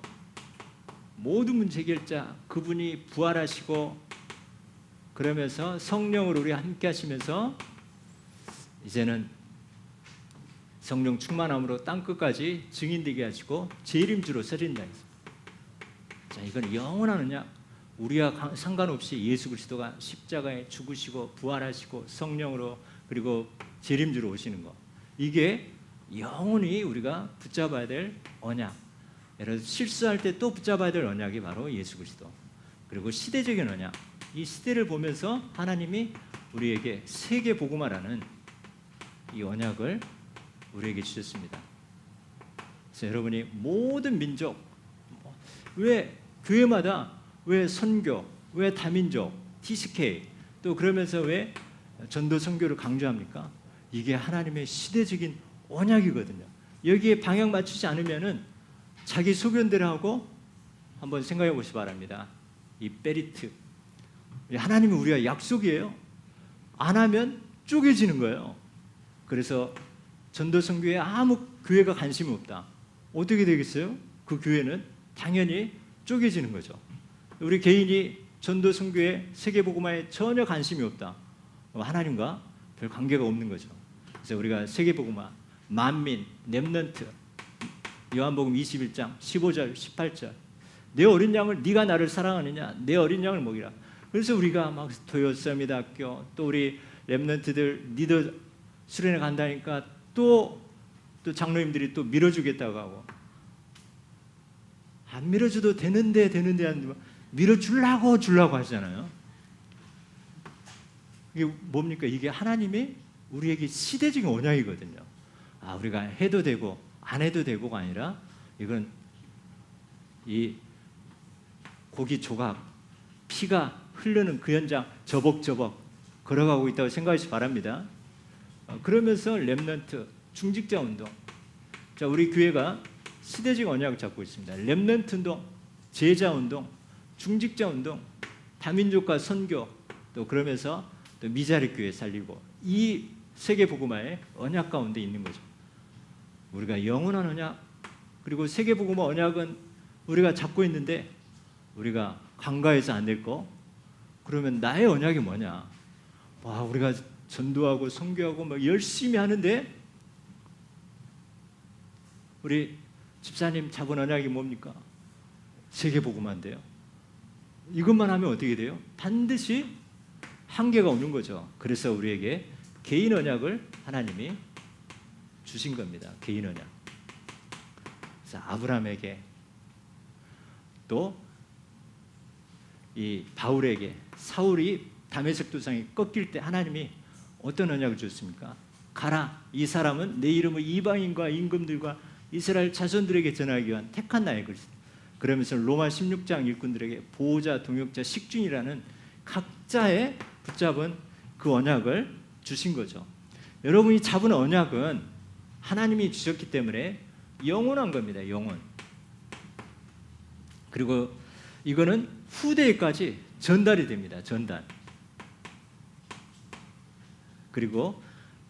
모든 문제 해결자, 그분이 부활하시고 그러면서 성령으로 우리와 함께 하시면서 이제는 성령 충만함으로 땅끝까지 증인되게 하시고 재림주로 서린다. 이건 영원한 언약. 우리와 상관없이 예수 그리스도가 십자가에 죽으시고 부활하시고 성령으로 그리고 재림주로 오시는 거, 이게 영원히 우리가 붙잡아야 될 언약. 예를 들어서 실수할 때 또 붙잡아야 될 언약이 바로 예수 그리스도. 그리고 시대적인 언약. 이 시대를 보면서 하나님이 우리에게 세계 복음화라는 이 언약을 우리에게 주셨습니다. 그래서 여러분이 모든 민족, 왜 교회마다 왜 선교, 왜 다민족, TCK, 또 그러면서 왜 전도 선교를 강조합니까? 이게 하나님의 시대적인 언약이거든요. 여기에 방향 맞추지 않으면은 자기 소견대로 하고 한번 생각해 보시기 바랍니다. 이 베리트, 하나님이 우리가 약속이에요. 안 하면 쪼개지는 거예요. 그래서 전도 선교에 아무 교회가 관심이 없다. 어떻게 되겠어요? 그 교회는 당연히 쪼개지는 거죠. 우리 개인이 전도 선교에 세계 복음화에 전혀 관심이 없다. 하나님과 별 관계가 없는 거죠. 그래서 우리가 세계 복음화, 만민, 렘넌트, 요한복음 21장 15절 18절. 내 어린 양을 네가 나를 사랑하느냐? 내 어린 양을 먹이라. 그래서 우리가 막 토요 서밋학교 또 우리 렘넌트들 리더 수련회 간다니까 또 장로님들이 또 밀어주겠다고 하고 안 밀어줘도 되는데 하는데 밀어주려고 하잖아요. 이게 뭡니까? 이게 하나님이 우리에게 시대적인 언약이거든요. 우리가 해도 되고 안 해도 되고가 아니라 이건 이 고기 조각 피가 흐르는 그 현장 저벅저벅 걸어가고 있다고 생각하시기 바랍니다. 그러면서 렘넌트 중직자 운동, 자 우리 교회가 시대적 언약을 잡고 있습니다. 렘넌트 운동, 제자 운동, 중직자 운동, 다민족과 선교, 또 그러면서 또 미자리 교회 살리고 이 세계 복음화의 언약 가운데 있는 거죠. 우리가 영원한 언약 그리고 세계 복음화 언약은 우리가 잡고 있는데 우리가 간과해서 안 될 거. 그러면 나의 언약이 뭐냐? 우리가 전도하고 선교하고 막 열심히 하는데 우리 집사님 잡은 언약이 뭡니까? 세계 복음화인데요. 이것만 하면 어떻게 돼요? 반드시 한계가 오는 거죠. 그래서 우리에게 개인 언약을 하나님이 주신 겁니다. 개인 언약. 그래서 아브라함에게 또 이 바울에게 사울이 다메섹 도상이 꺾일 때 하나님이 어떤 언약을 줬습니까? 가라, 이 사람은 내 이름을 이방인과 임금들과 이스라엘 자손들에게 전하기 위한 택한 나의 글이다. 그러면서 로마 16장 일꾼들에게 보호자, 동역자, 식중이라는 각자의 붙잡은 그 언약을 주신 거죠. 여러분이 잡은 언약은 하나님이 주셨기 때문에 영원한 겁니다. 영원. 그리고 이거는 후대에까지 전달이 됩니다. 전달. 그리고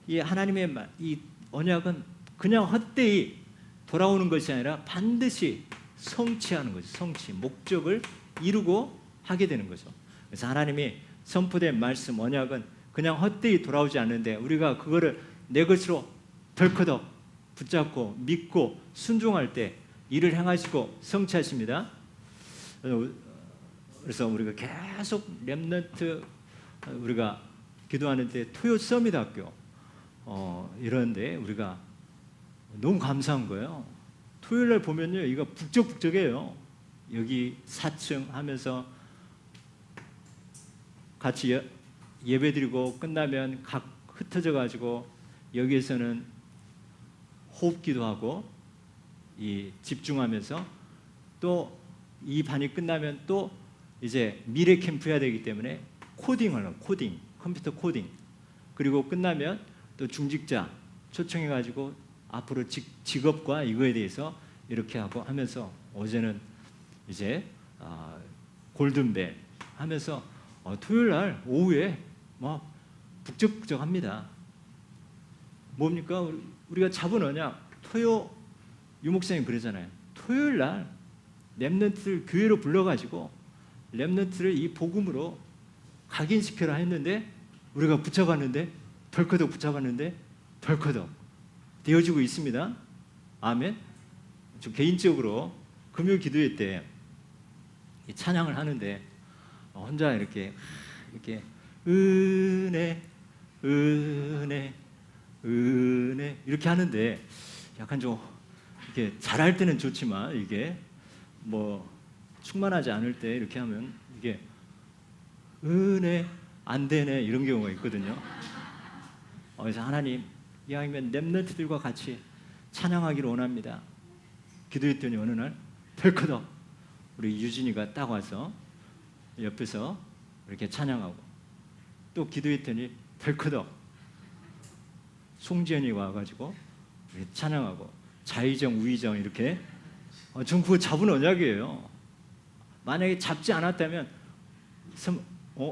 이 하나님의 이 언약은 그냥 헛되이 돌아오는 것이 아니라 반드시 성취하는 거죠. 성취, 목적을 이루고 하게 되는 거죠. 그래서 하나님이 선포된 말씀, 언약은 그냥 헛되이 돌아오지 않는데 우리가 그거를 내 것으로 덜커덕 붙잡고 믿고 순종할 때 이를 행하시고 성취하십니다. 그래서 우리가 계속 렘넌트 우리가 기도하는데 토요 서밋 학교 이런데 우리가 너무 감사한 거예요. 토요일 날 보면요, 이거 북적북적해요. 여기 4층 하면서 같이 예배드리고 끝나면 각 흩어져 가지고 여기에서는 호흡기도 하고 이 집중하면서 또 이 반이 끝나면 또 이제 미래 캠프 해야 되기 때문에 코딩, 컴퓨터 코딩. 그리고 끝나면 또 중직자 초청해 가지고 앞으로 직업과 이거에 대해서 이렇게 하고 하면서 어제는 이제 골든벨 하면서 토요일 날 오후에 막 북적북적합니다. 뭡니까? 우리가 잡은 언약 토요 유목사님 그러잖아요. 토요일 날 렘넌트를 교회로 불러가지고 렘넌트를 이 복음으로 각인시켜라 했는데 우리가 붙잡았는데 덜커덕 붙잡았는데 덜커덕 되어지고 있습니다. 아멘. 저 개인적으로 금요 기도회 때 찬양을 하는데 혼자 이렇게 은혜 이렇게 하는데 약간 좀 이렇게 잘할 때는 좋지만 이게 뭐 충만하지 않을 때 이렇게 하면 이게 은혜 안 되네 이런 경우가 있거든요. 그래서 하나님 이왕이면 렘넌트들과 같이 찬양하기를 원합니다. 기도했더니 어느 날 덜커덕 우리 유진이가 딱 와서 옆에서 이렇게 찬양하고 또 기도했더니 덜커덕 송지연이 와가지고 찬양하고 자의정 우의정 이렇게 전 그거 잡은 언약이에요. 만약에 잡지 않았다면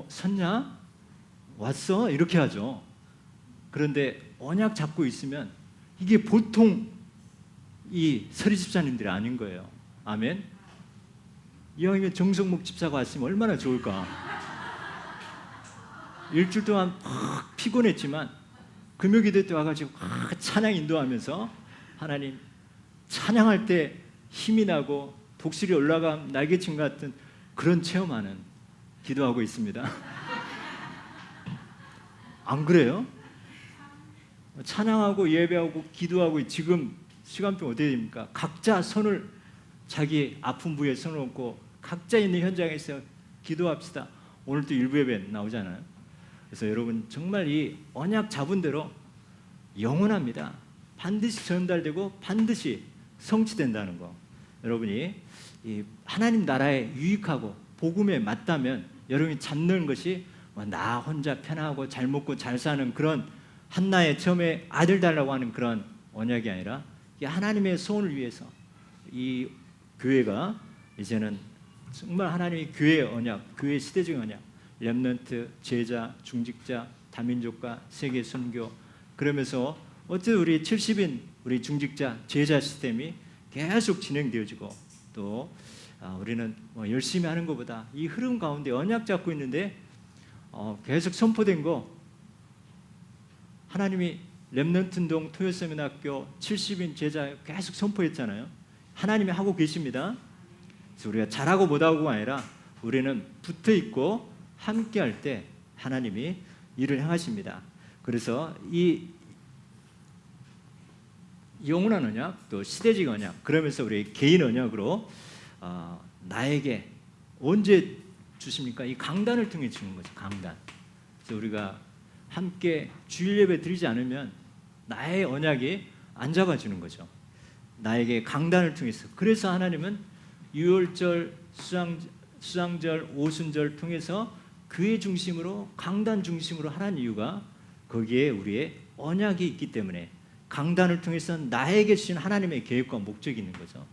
섰냐? 왔어? 이렇게 하죠. 그런데 언약 잡고 있으면 이게 보통 이 서리 집사님들이 아닌 거예요. 아멘. 이왕이면 정성목 집사가 왔으면 얼마나 좋을까. 일주일 동안 막 피곤했지만 금요기도 때 와가지고 찬양 인도하면서 하나님 찬양할 때 힘이 나고 독수리 올라가 날개친 것 같은 그런 체험하는 기도하고 있습니다. 안 그래요? 찬양하고 예배하고 기도하고 지금 시간표 어떻게 됩니까? 각자 손을 자기 아픈 부위에 손을 얹고 각자 있는 현장에서 기도합시다. 오늘도 일부 예배 나오잖아요. 그래서 여러분 정말 이 언약 잡은 대로 영원합니다. 반드시 전달되고 반드시 성취된다는 거. 여러분이 이 하나님 나라에 유익하고 복음에 맞다면 여러분이 잡는 것이 나 혼자 편하고 잘 먹고 잘 사는 그런 한나의 처음에 아들 달라고 하는 그런 언약이 아니라 하나님의 소원을 위해서 이 교회가 이제는 정말 하나님의 교회의 언약, 교회의 시대적인 언약, 렘넌트, 제자, 중직자, 다민족과 세계 선교, 그러면서 어쨌든 우리 70인 우리 중직자 제자 시스템이 계속 진행되어지고 또 우리는 열심히 하는 것보다 이 흐름 가운데 언약 잡고 있는데 계속 선포된 거 하나님이 렘넌트동 토요세미나학교 70인 제자 계속 선포했잖아요. 하나님이 하고 계십니다. 그래서 우리가 잘하고 못하고가 아니라 우리는 붙어있고 함께할 때 하나님이 일을 행하십니다. 그래서 이 영원한 언약 또 시대적 언약 그러면서 우리 개인 언약으로 나에게 언제 주십니까? 이 강단을 통해 주는 거죠. 강단. 그래서 우리가 함께 주일 예배 드리지 않으면 나의 언약이 안 잡아주는 거죠. 나에게 강단을 통해서. 그래서 하나님은 유월절, 수장절, 오순절 통해서 그의 중심으로 강단 중심으로 하라는 이유가 거기에 우리의 언약이 있기 때문에 강단을 통해서 나에게 주신 하나님의 계획과 목적이 있는 거죠.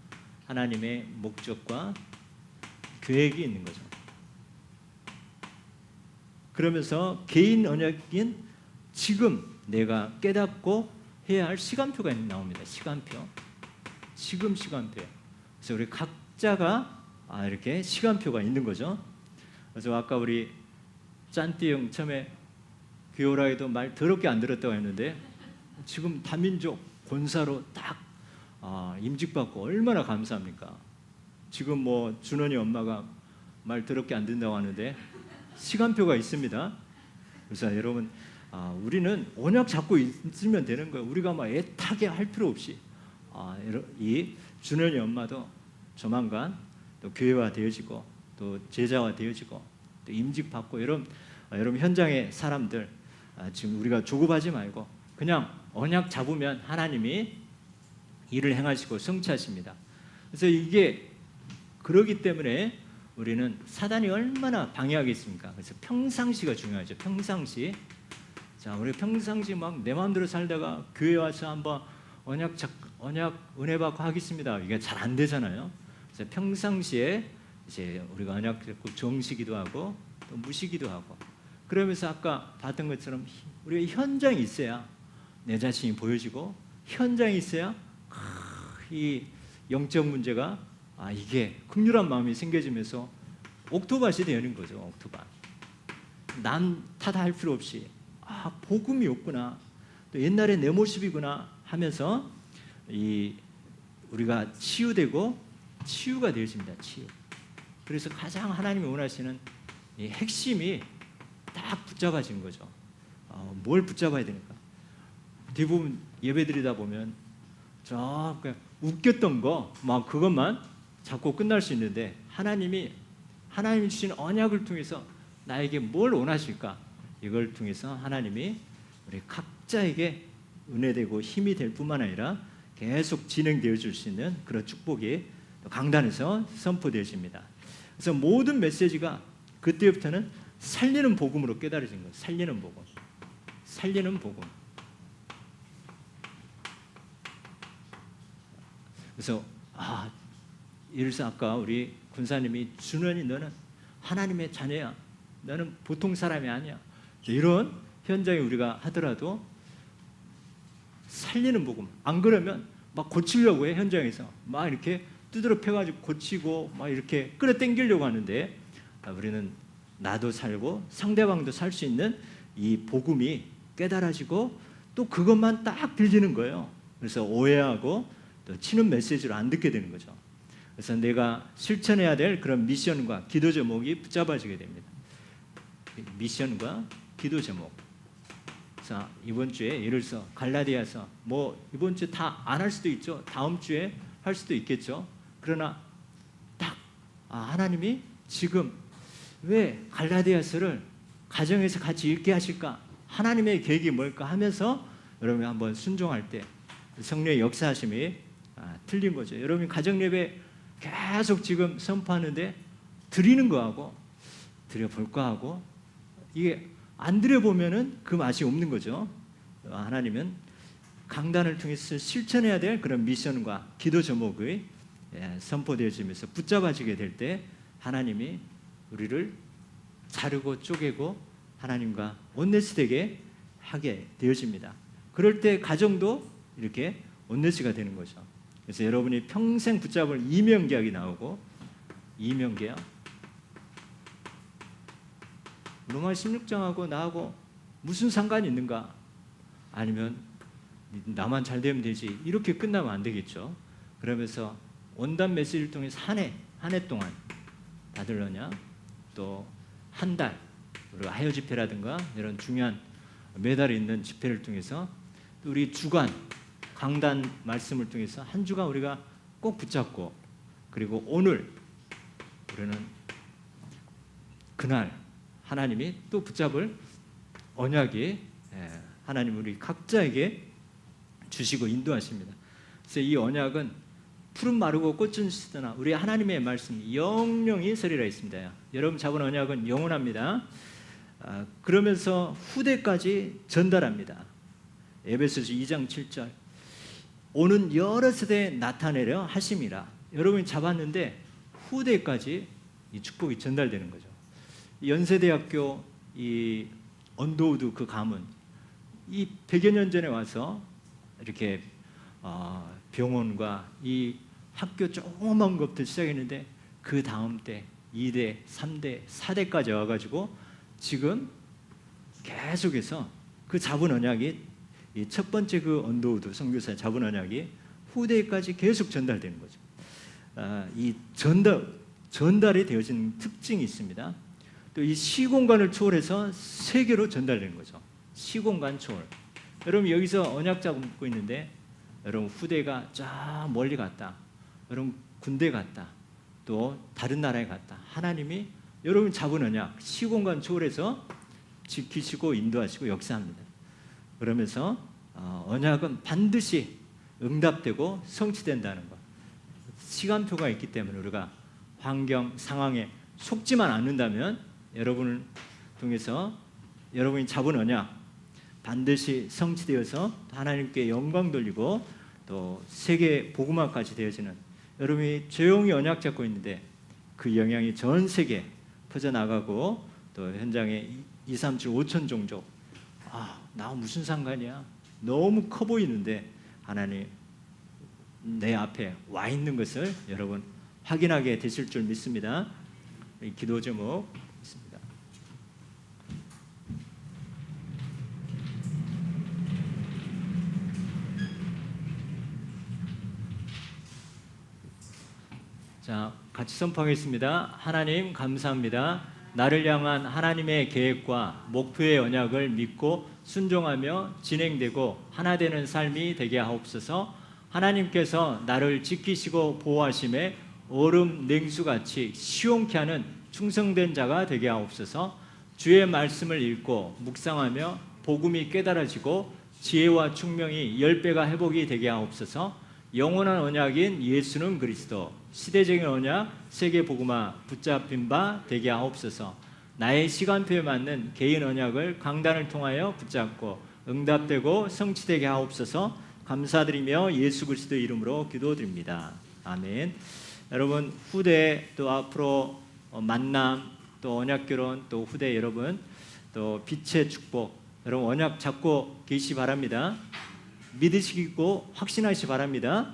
하나님의 목적과 계획이 있는 거죠. 그러면서 개인 언약인 지금 내가 깨닫고 해야 할 시간표가 나옵니다. 시간표. 지금 시간표. 그래서 우리 각자가 이렇게 시간표가 있는 거죠. 그래서 아까 우리 짠띠 형 처음에 교회라에도 말 더럽게 안 들었다고 했는데 지금 다민족 권사로 딱 임직받고 얼마나 감사합니까? 지금 뭐 준원이 엄마가 말 더럽게 안 듣는다고 하는데 시간표가 있습니다. 그래서 여러분 우리는 언약 잡고 있으면 되는 거예요. 우리가 막 애타게 할 필요 없이 이 준원이 엄마도 조만간 또 교회화 되어지고 또 제자화 되어지고 또 임직받고 여러분 현장의 사람들 지금 우리가 조급하지 말고 그냥 언약 잡으면 하나님이 일을 행하시고 성취하십니다. 그래서 이게 그러기 때문에 우리는 사단이 얼마나 방해하겠습니까? 그래서 평상시가 중요하죠. 평상시. 자, 우리 평상시 막 내 마음대로 살다가 교회 와서 한번 언약 은혜 받고 하겠습니다. 이게 잘 안 되잖아요. 그래서 평상시에 이제 우리가 언약 잡고 정시기도 하고 또 무시기도 하고 그러면서 아까 봤던 것처럼 우리가 현장이 있어야 내 자신이 보여지고 현장이 있어야 이 영적 문제가 이게 긍휼한 마음이 생겨지면서 옥토밭이 되는 거죠. 옥토밭. 남 탓할 필요 없이 복음이 없구나. 또 옛날에 내 모습이구나 하면서 우리가 치유되고 치유가 되어집니다. 치유. 그래서 가장 하나님이 원하시는 이 핵심이 딱 붙잡아지는 거죠. 뭘 붙잡아야 되니까? 대부분 예배드리다 보면 그냥 웃겼던 거 막 그것만 잡고 끝날 수 있는데 하나님이 주신 언약을 통해서 나에게 뭘 원하실까? 이걸 통해서 하나님이 우리 각자에게 은혜되고 힘이 될 뿐만 아니라 계속 진행되어 줄 수 있는 그런 축복이 강단에서 선포되어집니다. 그래서 모든 메시지가 그때부터는 살리는 복음으로 깨달아진 거예요. 살리는 복음. 살리는 복음. 그래서 이래서 아까 우리 군사님이 준원이 너는 하나님의 자녀야. 너는 보통 사람이 아니야. 이런 현장에 우리가 하더라도 살리는 복음. 안 그러면 막 고치려고 해. 현장에서 막 이렇게 두드러 펴가지고 고치고 막 이렇게 끌어당기려고 하는데 우리는 나도 살고 상대방도 살 수 있는 이 복음이 깨달아지고 또 그것만 딱 들리는 거예요. 그래서 오해하고 또 또 치는 메시지로 안 듣게 되는 거죠. 그래서 내가 실천해야 될 그런 미션과 기도 제목이 붙잡아지게 됩니다. 미션과 기도 제목. 자, 이번 주에 예를 들어서 갈라디아서 뭐 이번 주에 다 안 할 수도 있죠. 다음 주에 할 수도 있겠죠. 그러나 딱 하나님이 지금 왜 갈라디아서를 가정에서 같이 읽게 하실까? 하나님의 계획이 뭘까 하면서 여러분이 한번 순종할 때 성령의 역사하심이 틀린 거죠. 여러분이 가정 예배 계속 지금 선포하는데 드리는 거하고 드려볼 거하고 이게 안 드려보면은 그 맛이 없는 거죠. 하나님은 강단을 통해서 실천해야 될 그런 미션과 기도 제목의 선포되어지면서 붙잡아지게 될 때 하나님이 우리를 자르고 쪼개고 하나님과 온네스되게 하게 되어집니다. 그럴 때 가정도 이렇게 온네스가 되는 거죠. 그래서 여러분이 평생 붙잡을 이명계약이 나오고 이명계약 로마 16장하고 나하고 무슨 상관이 있는가? 아니면 나만 잘 되면 되지 이렇게 끝나면 안 되겠죠. 그러면서 원단 메시지를 통해서 한 해 동안 다들 언약 또 한 달 우리가 하여 집회라든가 이런 중요한 매달 있는 집회를 통해서 또 우리 주간 강단 말씀을 통해서 한 주간 우리가 꼭 붙잡고 그리고 오늘 우리는 그날 하나님이 또 붙잡을 언약이 하나님 우리 각자에게 주시고 인도하십니다. 그래서 이 언약은 푸른 마르고 꽃은 시드나 우리 하나님의 말씀 영영이 서리라 있습니다. 여러분 잡은 언약은 영원합니다. 그러면서 후대까지 전달합니다. 에베소서 2장 7절 오는 여러 세대에 나타내려 하심이라. 여러분이 잡았는데 후대까지 이 축복이 전달되는 거죠. 연세대학교 이 언더우드 그 가문 이 100여 년 전에 와서 이렇게 병원과 이 학교 조그만 것부터 시작했는데 그 다음 때 2대, 3대, 4대까지 와가지고 지금 계속해서 그 잡은 언약이 이 첫 번째 그 언더우드 선교사의 잡은 언약이 후대까지 계속 전달되는 거죠. 이 전달이 되어진 특징이 있습니다. 또 이 시공간을 초월해서 세계로 전달되는 거죠. 시공간 초월. 여러분 여기서 언약 잡고 있는데 여러분 후대가 저 멀리 갔다. 여러분 군대 갔다. 또 다른 나라에 갔다. 하나님이 여러분 잡은 언약 시공간 초월해서 지키시고 인도하시고 역사합니다. 그러면서 언약은 반드시 응답되고 성취된다는 것. 시간표가 있기 때문에 우리가 환경 상황에 속지만 않는다면 여러분을 통해서 여러분이 잡은 언약 반드시 성취되어서 하나님께 영광 돌리고 또 세계 복음화까지 되어지는 여러분이 조용히 언약 잡고 있는데 그 영향이 전 세계에 퍼져나가고 또 현장에 2, 3, 7, 5천 종족 나 무슨 상관이야 너무 커 보이는데 하나님 내 앞에 와 있는 것을 여러분 확인하게 되실 줄 믿습니다. 기도 제목 있습니다. 자, 같이 선포하겠습니다. 하나님 감사합니다. 나를 향한 하나님의 계획과 목표의 언약을 믿고 순종하며 진행되고 하나 되는 삶이 되게 하옵소서. 하나님께서 나를 지키시고 보호하심에 얼음 냉수같이 시원케 하는 충성된 자가 되게 하옵소서. 주의 말씀을 읽고 묵상하며 복음이 깨달아지고 지혜와 총명이 10배가 회복이 되게 하옵소서. 영원한 언약인 예수는 그리스도 시대적인 언약 세계 복음화 붙잡힌 바 되게 하옵소서. 나의 시간표에 맞는 개인 언약을 강단을 통하여 붙잡고 응답되고 성취되게 하옵소서. 감사드리며 예수 그리스도의 이름으로 기도드립니다. 아멘. 여러분 후대 또 앞으로 만남 또 언약결혼 또 후대 여러분 또 빛의 축복 여러분 언약 잡고 계시기 바랍니다. 믿으시고 확신하시기 바랍니다.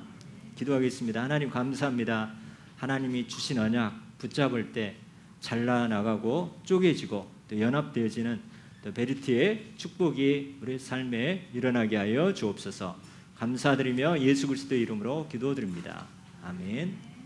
기도하겠습니다. 하나님 감사합니다. 하나님이 주신 언약 붙잡을 때 잘라나가고 쪼개지고 또 연합되어지는 또 베르티의 축복이 우리 삶에 일어나게 하여 주옵소서. 감사드리며 예수 그리스도의 이름으로 기도드립니다. 아멘.